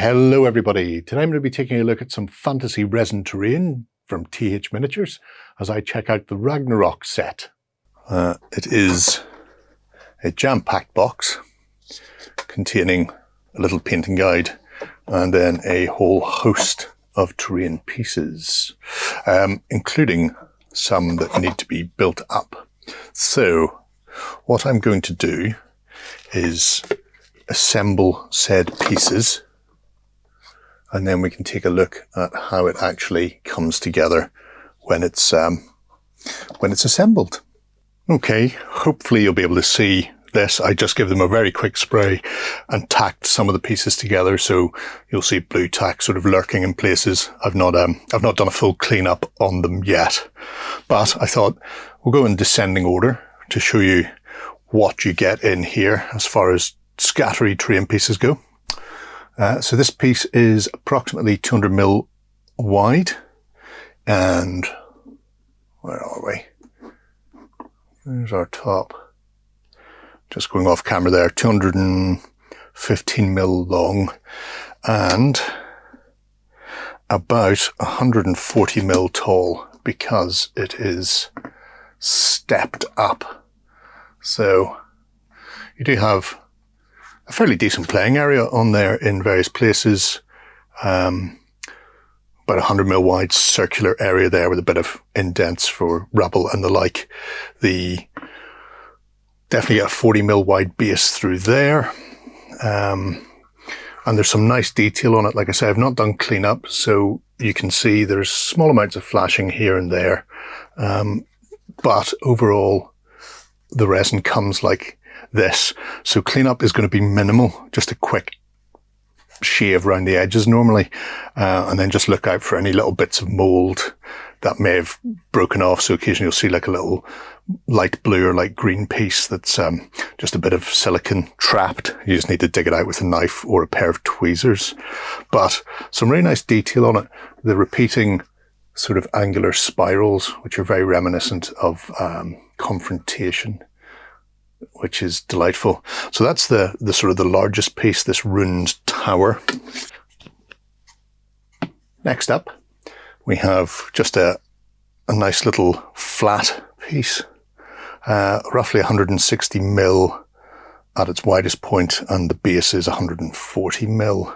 Hello everybody, today I'm going to be taking a look at some fantasy resin terrain from THMiniatures as I check out the Ragnarok set. It is a jam-packed box containing a little painting guide and then a whole host of terrain pieces, including some that need to be built up. So what I'm going to do is assemble said pieces, and then we can take a look at how it actually comes together when it's assembled. Okay, hopefully you'll be able to see this. I just give them a very quick spray and tacked some of the pieces together, so you'll see blue tack sort of lurking in places. I've not done a full cleanup on them yet, but I thought we'll go in descending order to show you what you get in here as far as scattery terrain pieces go. So this piece is approximately 200mm wide, and where are we? There's our top. Just going off camera there, 215mm long and about 140mm tall because it is stepped up. So you do have a fairly decent playing area on there in various places. About 100mm wide circular area there with a bit of indents for rubble and the like. Definitely a 40mm wide base through there. And there's some nice detail on it. Like I say, I've not done cleanup, so you can see there's small amounts of flashing here and there. But overall, the resin comes like this. So cleanup is going to be minimal, just a quick shave around the edges normally, and then just look out for any little bits of mold that may have broken off. So occasionally you'll see like a little light blue or light green piece that's just a bit of silicone trapped. You just need to dig it out with a knife or a pair of tweezers. But some really nice detail on it. The repeating sort of angular spirals, which are very reminiscent of Confrontation, which is delightful. So that's the sort of the largest piece, this ruined tower. Next up, we have just a nice little flat piece, roughly 160mm at its widest point, and the base is 140mm,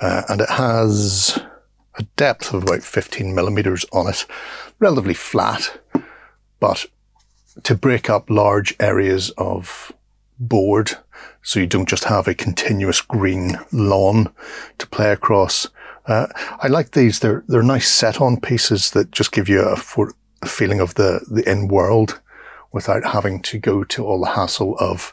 and it has a depth of about 15mm on it, relatively flat, but to break up large areas of board so you don't just have a continuous green lawn to play across. I like these. They're nice set-on pieces that just give you a feeling of the in-world without having to go to all the hassle of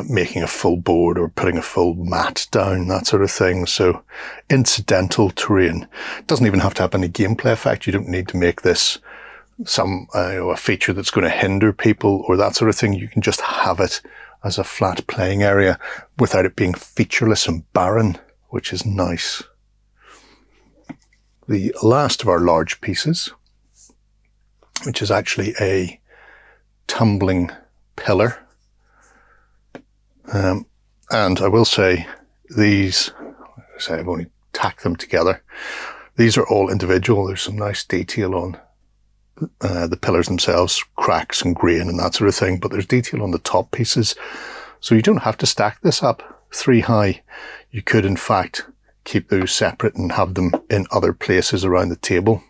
making a full board or putting a full mat down, that sort of thing. So incidental terrain. It doesn't even have to have any gameplay effect. You don't need to make this a feature that's going to hinder people or that sort of thing. You can just have it as a flat playing area without it being featureless and barren, which is nice. The last of our large pieces, which is actually a tumbling pillar. And I will say these, I've only tacked them together. These are all individual. There's some nice detail on the pillars themselves, cracks and grain and that sort of thing, but there's detail on the top pieces. So you don't have to stack this up 3 high. You could in fact keep those separate and have them in other places around the table,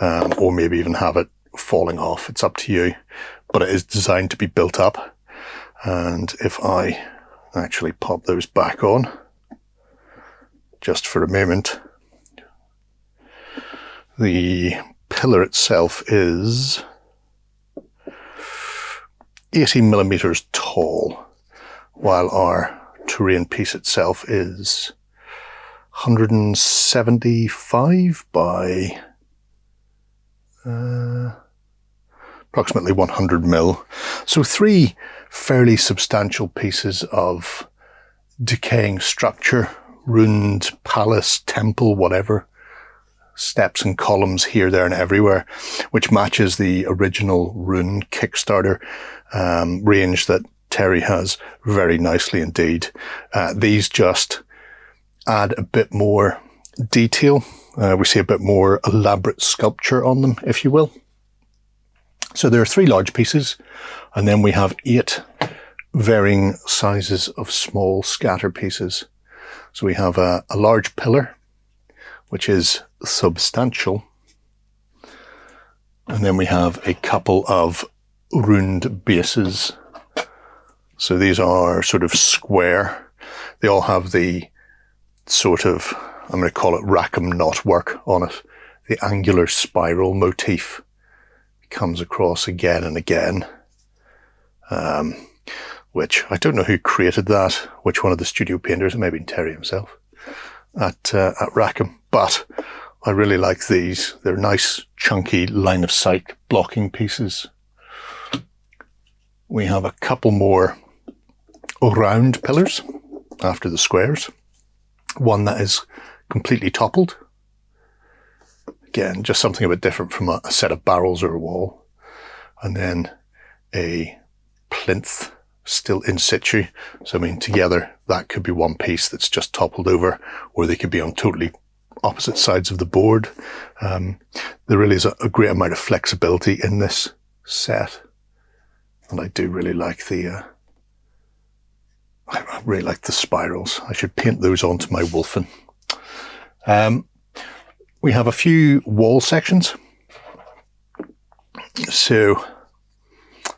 or maybe even have it falling off. It's up to you, but it is designed to be built up. And if I actually pop those back on just for a moment, the pillar itself is 80mm tall, while our terrain piece itself is 175 by approximately 100mm. So 3 fairly substantial pieces of decaying structure, ruined palace, temple, whatever, steps and columns here, there and everywhere, which matches the original Rune Kickstarter range that Terry has very nicely indeed. These just add a bit more detail. We see a bit more elaborate sculpture on them, if you will. So there are 3 large pieces, and then we have 8 varying sizes of small scatter pieces. So we have a large pillar, which is substantial. And then we have a couple of ruined bases. So these are sort of square. They all have the sort of, I'm going to call it Rackham knotwork on it. The angular spiral motif comes across again and again. Which I don't know who created that, which one of the studio painters, it may have been Terry himself at Rackham, but I really like these. They're nice, chunky line of sight blocking pieces. We have a couple more round pillars after the squares. One that is completely toppled. Again, just something a bit different from a set of barrels or a wall. And then a plinth still in situ. So I mean, together that could be one piece that's just toppled over, or they could be on totally opposite sides of the board. There really is a great amount of flexibility in this set, and I do really like the I really like the spirals. I should paint those onto my Wolfen. We have a few wall sections. So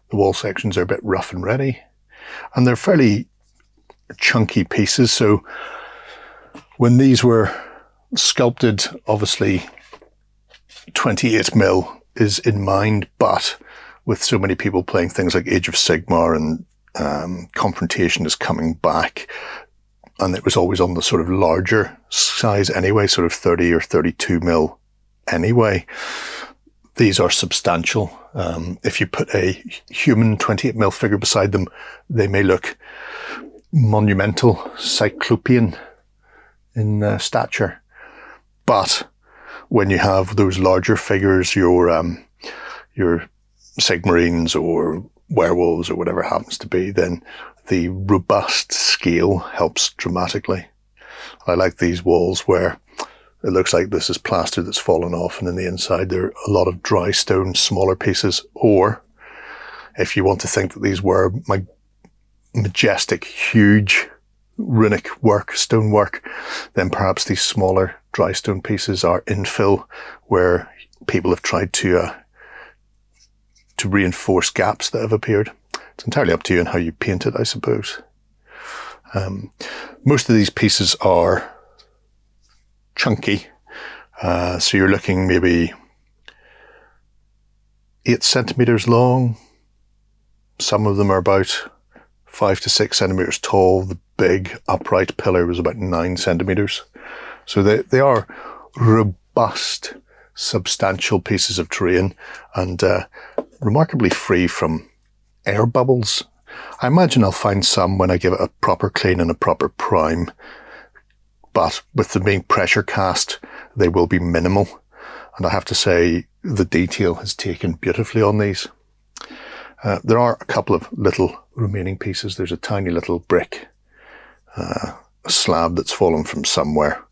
the wall sections are a bit rough and ready, and they're fairly chunky pieces. So when these were sculpted, obviously 28mm is in mind, but with so many people playing things like Age of Sigmar and Confrontation is coming back, and it was always on the sort of larger size anyway, sort of 30 or 32mm anyway. These are substantial. If you put a human 28mm figure beside them, they may look monumental, cyclopean in stature. But when you have those larger figures, your Sigmarines or werewolves or whatever it happens to be, then the robust scale helps dramatically. I like these walls where it looks like this is plaster that's fallen off, and in the inside there are a lot of dry stone, smaller pieces. Or if you want to think that these were majestic, huge runic work, stonework, then perhaps these smaller dry stone pieces are infill, where people have tried to reinforce gaps that have appeared. It's entirely up to you and how you paint it, I suppose. Most of these pieces are chunky, so you're looking maybe 8 centimeters long. Some of them are about 5 to 6 centimeters tall. The big upright pillar was about 9 centimeters. So they are robust, substantial pieces of terrain, and remarkably free from air bubbles. I imagine I'll find some when I give it a proper clean and a proper prime, but with them being pressure cast, they will be minimal. And I have to say, the detail has taken beautifully on these. There are a couple of little remaining pieces. There's a tiny little brick, a slab that's fallen from somewhere,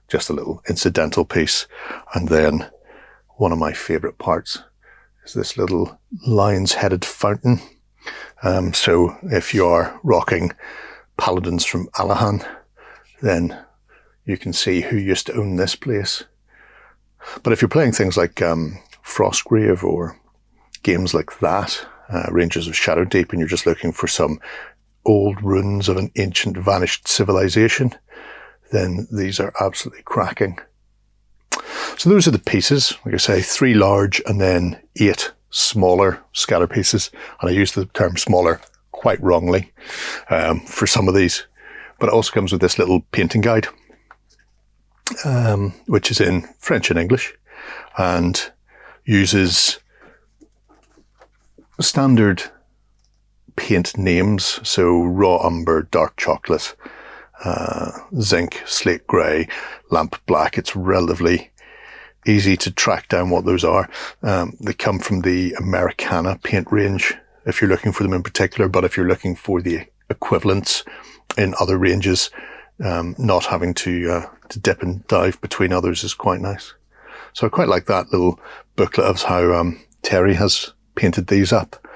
just a little incidental piece. And then one of my favourite parts is this little lion's headed fountain. So if you are rocking paladins from Alahan, then you can see who used to own this place. But if you're playing things like Frostgrave or games like that, Rangers of Shadowdeep, and you're just looking for some old ruins of an ancient vanished civilization, then these are absolutely cracking. So those are the pieces. Like I say, 3 large and then 8 smaller scatter pieces. And I use the term smaller quite wrongly for some of these. But it also comes with this little painting guide, which is in French and English, and uses standard paint names. So raw umber, dark chocolate, zinc, slate grey, lamp black. It's relatively easy to track down what those are. They come from the Americana paint range, if you're looking for them in particular, but if you're looking for the equivalents in other ranges, not having to dip and dive between others is quite nice. So I quite like that little booklet of how Terry has painted these up.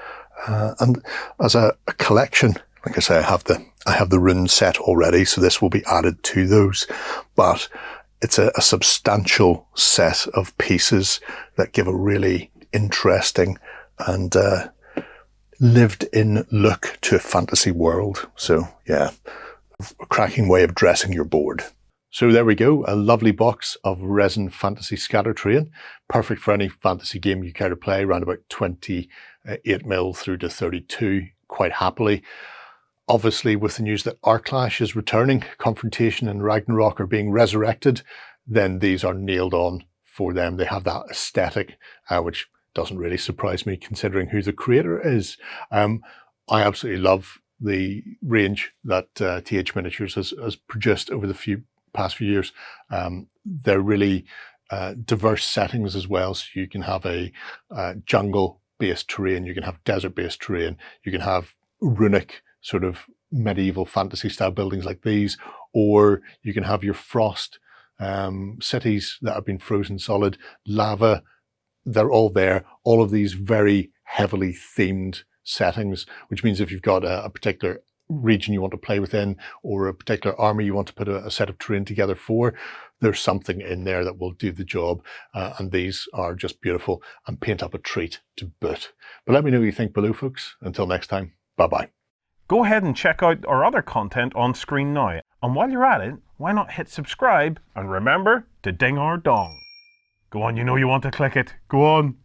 And as a collection, like I say, I have the rune set already, so this will be added to those. But it's a substantial set of pieces that give a really interesting and lived-in look to a fantasy world. So yeah, a cracking way of dressing your board. So there we go, a lovely box of resin fantasy scatter terrain, perfect for any fantasy game you care to play, around about 28mm through to 32, quite happily. Obviously, with the news that Arclash is returning, Confrontation and Ragnarok are being resurrected, then these are nailed on for them. They have that aesthetic, which doesn't really surprise me considering who the creator is. I absolutely love the range that THMiniatures has produced over the past few years. They're really diverse settings as well. So you can have a jungle-based terrain, you can have desert-based terrain, you can have runic sort of medieval fantasy style buildings like these, or you can have your frost cities that have been frozen solid, lava. They're all there. All of these very heavily themed settings, which means if you've got a particular region you want to play within, or a particular army you want to put a set of terrain together for, there's something in there that will do the job. And these are just beautiful and paint up a treat to boot. But let me know what you think below, folks. Until next time, bye-bye. Go ahead and check out our other content on screen now. And while you're at it, why not hit subscribe and remember to ding our dong. Go on, you know you want to click it. Go on.